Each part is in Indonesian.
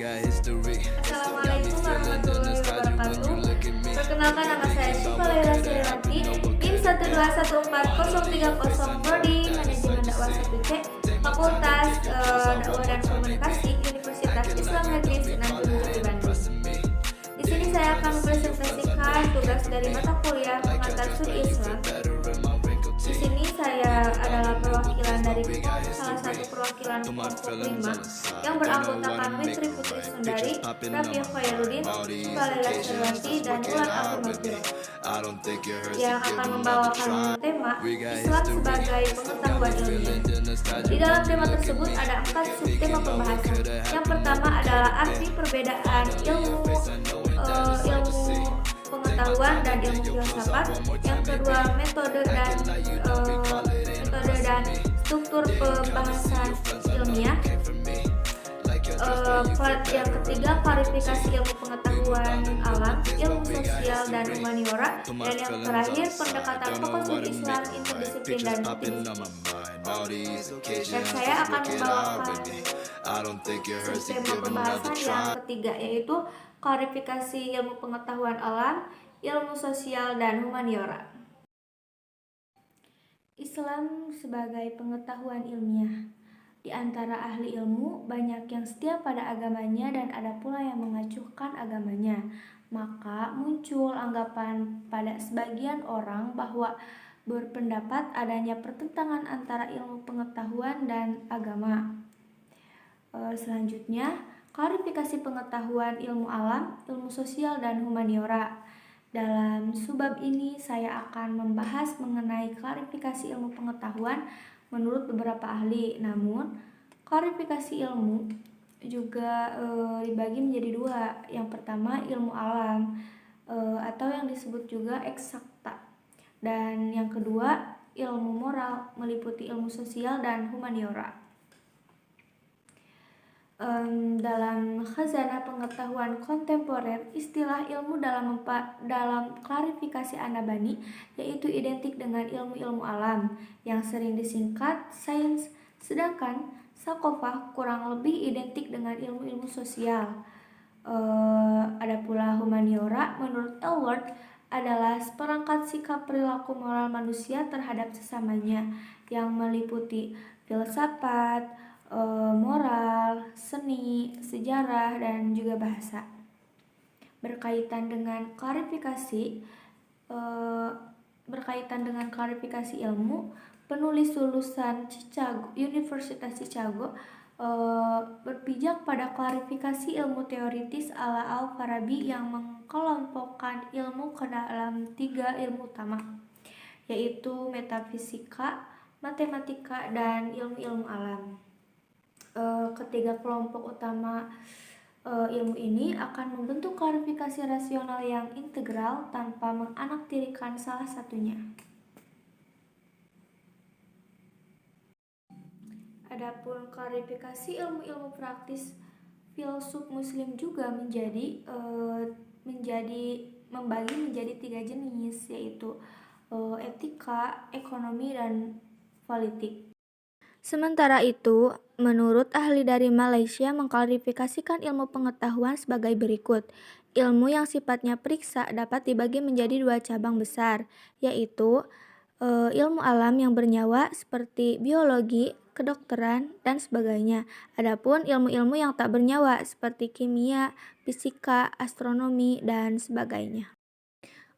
Assalamualaikum warahmatullahi wabarakatuh. Perkenalkan, nama saya Syifa Laila Sriwanti, NIM 1214030, Prodi Manajemen Dakwah 1C, Fakultas Dakwah dan Komunikasi, Universitas Islam Negeri Sunan Gunung Jati Bandung. Di sini saya akan mempresentasikan tugas dari mata kuliah pengantar studi Islam. Di sini saya adalah perwakilan dari salah satu perwakilan kelompok 5 yang beranggotakan Witri Putri Sundari, Raffi Khairuddin, Laila Sriwanti, dan Wulan Afirmafiro, yang akan membawakan tema Islam sebagai pengetahuan ilmiah. Di dalam tema tersebut ada 4 subtema pembahasan. Yang pertama adalah arti perbedaan ilmu pengetahuan dan ilmu filsafat. Yang kedua, metode dan struktur pembahasan ilmiah. Yang ketiga, klarifikasi ilmu pengetahuan alam, ilmu sosial dan humaniora, dan yang terakhir, pendekatan tokoh studi Islam, interdisiplin dan multidisiplin. Dan saya akan membawakan sistema pembahasan yang ketiga, yaitu klarifikasi ilmu pengetahuan alam, ilmu sosial dan humaniora. Islam sebagai pengetahuan ilmiah. Di antara ahli ilmu, banyak yang setia pada agamanya dan ada pula yang mengacuhkan agamanya. Maka muncul anggapan pada sebagian orang bahwa berpendapat adanya pertentangan antara ilmu pengetahuan dan agama. Selanjutnya, klarifikasi pengetahuan ilmu alam, ilmu sosial dan humaniora. Dalam subbab ini saya akan membahas mengenai klarifikasi ilmu pengetahuan menurut beberapa ahli. Namun, klarifikasi ilmu juga dibagi menjadi dua. Yang pertama, ilmu alam atau yang disebut juga eksakta. Dan yang kedua, ilmu moral, meliputi ilmu sosial dan humaniora. Dalam khazanah pengetahuan kontemporer, istilah ilmu dalam klarifikasi An-Nabhani yaitu identik dengan ilmu-ilmu alam yang sering disingkat sains, sedangkan sakofah kurang lebih identik dengan ilmu-ilmu sosial. Ada pula humaniora, menurut Elward, adalah seperangkat sikap perilaku moral manusia terhadap sesamanya yang meliputi filsafat, moral, seni, sejarah, dan juga bahasa. Berkaitan dengan klarifikasi ilmu, penulis lulusan Universitas Chicago berpijak pada klarifikasi ilmu teoritis ala Al-Farabi yang mengkelompokkan ilmu ke dalam 3 ilmu utama, yaitu metafisika, matematika, dan ilmu-ilmu alam. Ketiga kelompok utama ilmu ini akan membentuk klarifikasi rasional yang integral tanpa menganaktirikan salah satunya. Adapun klarifikasi ilmu-ilmu praktis, filsuf Muslim juga membagi menjadi 3 jenis, yaitu etika, ekonomi, dan politik. Sementara itu, menurut ahli dari Malaysia mengklarifikasikan ilmu pengetahuan sebagai berikut. Ilmu yang sifatnya periksa dapat dibagi menjadi 2 cabang besar, yaitu ilmu alam yang bernyawa seperti biologi, kedokteran, dan sebagainya. Adapun ilmu-ilmu yang tak bernyawa seperti kimia, fisika, astronomi, dan sebagainya.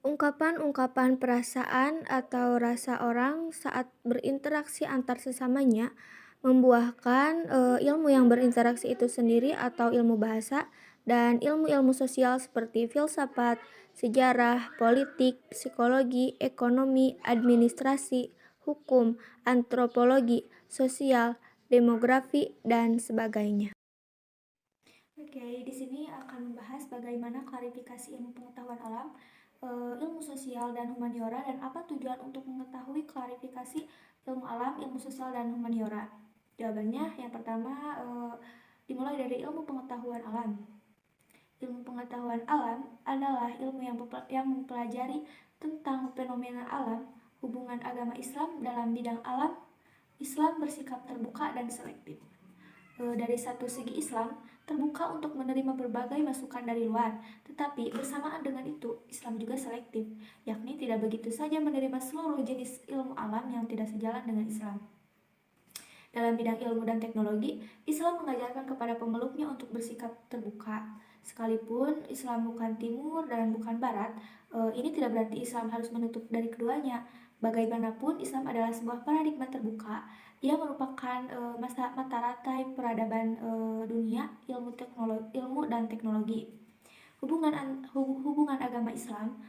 Ungkapan-ungkapan perasaan atau rasa orang saat berinteraksi antar sesamanya membuahkan ilmu yang berinteraksi itu sendiri atau ilmu bahasa, dan ilmu-ilmu sosial seperti filsafat, sejarah, politik, psikologi, ekonomi, administrasi, hukum, antropologi, sosial, demografi, dan sebagainya. Oke, di sini akan membahas bagaimana klarifikasi ilmu pengetahuan alam, ilmu sosial dan humaniora, dan apa tujuan untuk mengetahui klarifikasi ilmu alam, ilmu sosial dan humaniora. Jawabannya yang pertama dimulai dari ilmu pengetahuan alam. Ilmu pengetahuan alam adalah ilmu yang mempelajari tentang fenomena alam, hubungan agama Islam dalam bidang alam. Islam bersikap terbuka dan selektif. Dari satu segi Islam terbuka untuk menerima berbagai masukan dari luar, tetapi bersamaan dengan itu Islam juga selektif, yakni tidak begitu saja menerima seluruh jenis ilmu alam yang tidak sejalan dengan Islam. Dalam bidang ilmu dan teknologi, Islam mengajarkan kepada pemeluknya untuk bersikap terbuka. Sekalipun Islam bukan timur dan bukan barat, ini tidak berarti Islam harus menutup dari keduanya. Bagaimanapun, Islam adalah sebuah paradigma terbuka. Ia merupakan mata rantai peradaban dunia, ilmu dan teknologi. Hubungan agama Islam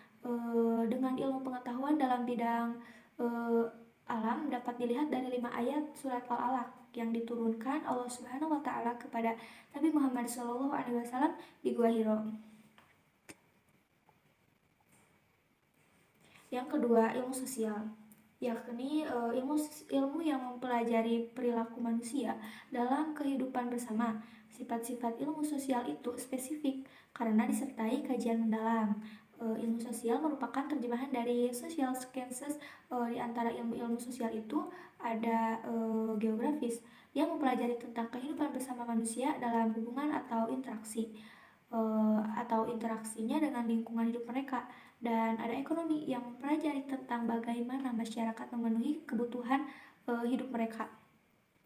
dengan ilmu pengetahuan dalam bidang alam dapat dilihat dari 5 ayat surat Al-Alaq yang diturunkan Allah Subhanahu wa taala kepada Nabi Muhammad SAW di Gua Hiro. Yang kedua, ilmu sosial, yakni ilmu yang mempelajari perilaku manusia dalam kehidupan bersama. Sifat-sifat ilmu sosial itu spesifik karena disertai kajian mendalam. Ilmu sosial merupakan terjemahan dari social sciences. Di antara ilmu-ilmu sosial itu ada geografis yang mempelajari tentang kehidupan bersama manusia dalam hubungan atau interaksinya dengan lingkungan hidup mereka. Dan ada ekonomi yang mempelajari tentang bagaimana masyarakat memenuhi kebutuhan hidup mereka.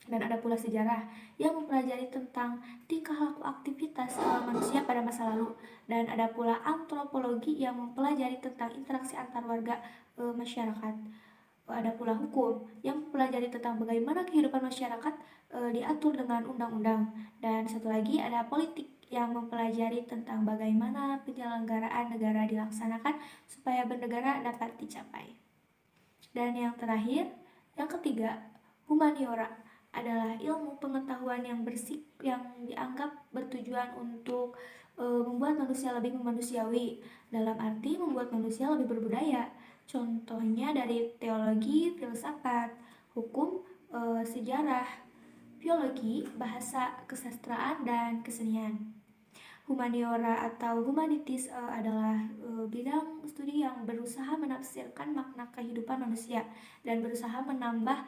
Dan ada pula sejarah yang mempelajari tentang tingkah laku aktivitas manusia pada masa lalu. Dan ada pula antropologi yang mempelajari tentang interaksi antar warga masyarakat. Ada pula hukum yang mempelajari tentang bagaimana kehidupan masyarakat diatur dengan undang-undang. Dan satu lagi ada politik yang mempelajari tentang bagaimana penyelenggaraan negara dilaksanakan supaya bernegara dapat dicapai. Dan yang terakhir, yang ketiga, humaniora adalah ilmu pengetahuan yang dianggap bertujuan untuk membuat manusia lebih manusiawi, dalam arti membuat manusia lebih berbudaya. Contohnya dari teologi, filsafat, hukum, sejarah, biologi, bahasa, kesastraan, dan kesenian. Humaniora atau humanities adalah bidang studi yang berusaha menafsirkan makna kehidupan manusia dan berusaha menambah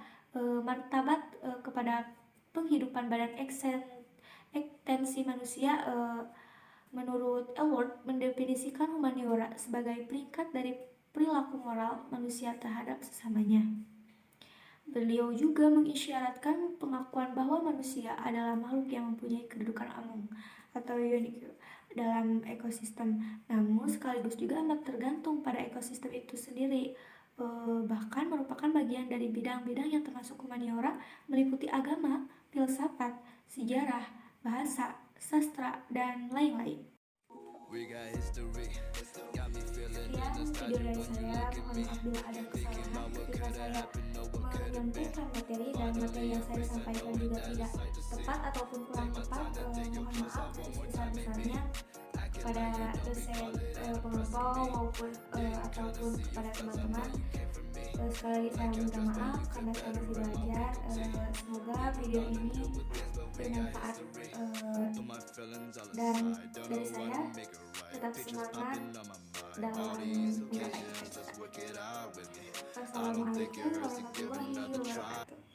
martabat kepada penghidupan badan ekstensi manusia. Menurut Elwood, mendefinisikan humaniora sebagai peringkat dari perilaku moral manusia terhadap sesamanya. Beliau juga mengisyaratkan pengakuan bahwa manusia adalah makhluk yang mempunyai kedudukan agung atau unik dalam ekosistem, namun sekaligus juga amat tergantung pada ekosistem itu sendiri. Bahkan merupakan bagian dari bidang-bidang yang termasuk humaniora, meliputi agama, filsafat, sejarah, bahasa, sastra, dan lain-lain. Sekian video dari saya, mohon maaf bila ada kesalahan ketika saya menyampaikan materi dan materi yang saya sampaikan juga tidak tepat ataupun kurang tepat. Mohon maaf sebesar-besarnya kepada dosen pengelompok maupun ataupun kepada teman-teman. Sekali lagi saya minta maaf karena saya masih belajar. Semoga video ini bermanfaat dan dari saya tetap semangat dalam mencapai cita-cita. Wassalamualaikum warahmatullahi wabarakatuh.